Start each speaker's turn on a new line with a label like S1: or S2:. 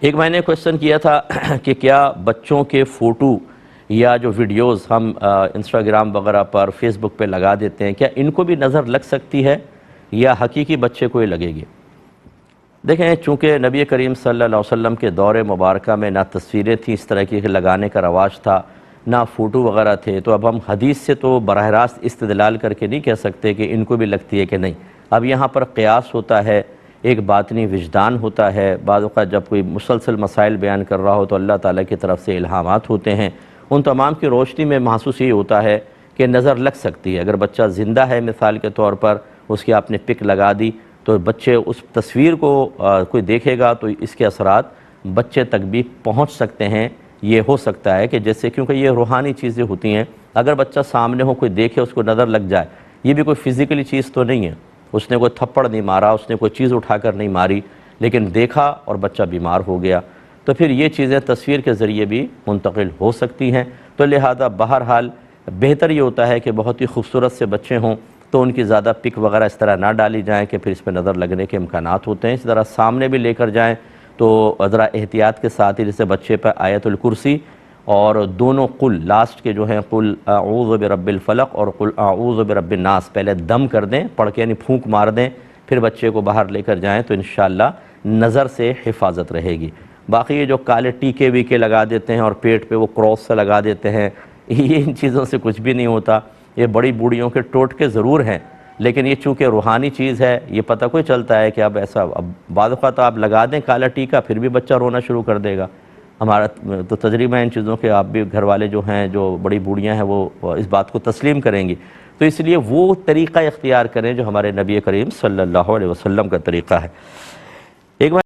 S1: ایک میں نے کوشچن کیا تھا کہ کیا بچوں کے فوٹو یا جو ویڈیوز ہم انسٹاگرام وغیرہ پر فیس بک پہ لگا دیتے ہیں، کیا ان کو بھی نظر لگ سکتی ہے یا حقیقی بچے کو ہی لگے گی؟ دیکھیں، چونکہ نبی کریم صلی اللہ علیہ وسلم کے دور مبارکہ میں نہ تصویریں تھیں اس طرح کی لگانے کا رواج تھا، نہ فوٹو وغیرہ تھے، تو اب ہم حدیث سے تو براہ راست استدلال کر کے نہیں کہہ سکتے کہ ان کو بھی لگتی ہے کہ نہیں۔ اب یہاں پر قیاس ہوتا ہے، ایک باطنی وجدان ہوتا ہے، بعض اوقات جب کوئی مسلسل مسائل بیان کر رہا ہو تو اللہ تعالیٰ کی طرف سے الہامات ہوتے ہیں، ان تمام کی روشنی میں محسوس یہ ہوتا ہے کہ نظر لگ سکتی ہے۔ اگر بچہ زندہ ہے مثال کے طور پر، اس کی آپ نے پک لگا دی تو بچے اس تصویر کو کوئی دیکھے گا تو اس کے اثرات بچے تک بھی پہنچ سکتے ہیں۔ یہ ہو سکتا ہے کہ جیسے، کیونکہ یہ روحانی چیزیں ہوتی ہیں، اگر بچہ سامنے ہو، کوئی دیکھے، اس کو نظر لگ جائے، یہ بھی کوئی فزیکلی چیز تو نہیں ہے، اس نے کوئی تھپڑ نہیں مارا، اس نے کوئی چیز اٹھا کر نہیں ماری، لیکن دیکھا اور بچہ بیمار ہو گیا، تو پھر یہ چیزیں تصویر کے ذریعے بھی منتقل ہو سکتی ہیں۔ تو لہذا بہرحال بہتر یہ ہوتا ہے کہ بہت ہی خوبصورت سے بچے ہوں تو ان کی زیادہ پک وغیرہ اس طرح نہ ڈالی جائیں کہ پھر اس پہ نظر لگنے کے امکانات ہوتے ہیں۔ اس طرح سامنے بھی لے کر جائیں تو ذرا احتیاط کے ساتھ ہی، جیسے بچے پہ آیت الکرسی اور دونوں قل لاسٹ کے جو ہیں، قل اعوذ برب الفلق اور قل اعوذ برب الناس، پہلے دم کر دیں، پڑھ کے یعنی پھونک مار دیں، پھر بچے کو باہر لے کر جائیں تو انشاءاللہ نظر سے حفاظت رہے گی۔ باقی یہ جو کالے ٹیکے ویکے لگا دیتے ہیں اور پیٹ پہ وہ کراس سے لگا دیتے ہیں، یہ ان چیزوں سے کچھ بھی نہیں ہوتا۔ یہ بڑی بوڑھیوں کے ٹوٹکے ضرور ہیں، لیکن یہ چونکہ روحانی چیز ہے، یہ پتہ کوئی چلتا ہے کہ اب ایسا، اب بعض اوقات آپ لگا دیں کالا ٹیکا پھر بھی بچہ رونا شروع کر دے گا۔ ہمارا تو تجربہ ان چیزوں کے، آپ بھی گھر والے جو ہیں، جو بڑی بوڑھیاں ہیں، وہ اس بات کو تسلیم کریں گی۔ تو اس لیے وہ طریقہ اختیار کریں جو ہمارے نبی کریم صلی اللہ علیہ وسلم کا طریقہ ہے۔ ایک